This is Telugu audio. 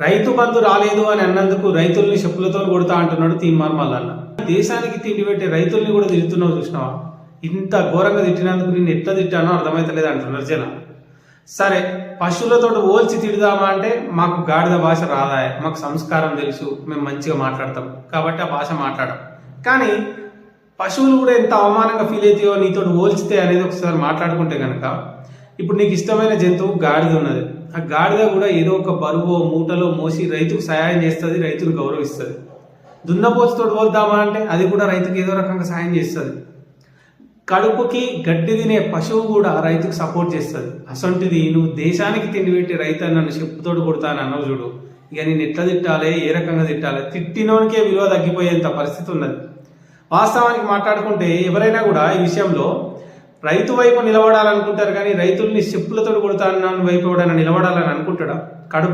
రైతు బంధు రాలేదు అని అన్నందుకు రైతుల్ని చెప్పులతో కొడతా అంటున్నాడు తీన్మార్ మల్లన్న. దేశానికి తిండి పెట్టే రైతుల్ని కూడా తిడుతున్నావు చూసినావా? ఇంత ఘోరంగా తిట్టినందుకు నేను ఎట్లా తిట్టానో అర్థమైతలేదు అంటున్నారు జనం. సరే, పశువులతో పోల్చి తిడదామా అంటే మాకు గాడిద భాష రాదాయ, మాకు సంస్కారం తెలుసు, మేము మంచిగా మాట్లాడతాం కాబట్టి ఆ భాష మాట్లాడడం. కానీ పశువులు కూడా ఎంత అవమానంగా ఫీల్ అవుతాయో నీతో పోల్చితే అనేది ఒకసారి మాట్లాడుకుంటే కనుక, ఇప్పుడు నీకు ఇష్టమైన జంతువు గాడిద ఉన్నది. ఆ గాడిద కూడా ఏదో ఒక బరువు మూటలో మోసి రైతుకు సహాయం చేస్తుంది, రైతును గౌరవిస్తుంది. దున్నపోతుతో పోల్దామా అంటే అది కూడా రైతుకు ఏదో రకంగా సాయం చేస్తుంది. కడుపుకి గడ్డి తినే పశువు కూడా రైతుకు సపోర్ట్ చేస్తుంది. అసొంటిది నువ్వు దేశానికి తిండి పెట్టి రైతు అని నన్ను చెప్పుతోడు కొడతాను అన్నావు చూడు. ఇక నేను ఎట్లా తిట్టాలి, ఏ రకంగా తిట్టాలి? తిట్టినోనికే విలువ తగ్గిపోయేంత పరిస్థితి ఉన్నది. వాస్తవానికి మాట్లాడుకుంటే ఎవరైనా కూడా ఈ విషయంలో రైతు వైపు నిలబడాలనుకుంటారు, కానీ రైతుల్ని చెప్పులతో కొడతాను వైపు ఎవడైనా నిలబడాలని అనుకుంటాడా? కడుపు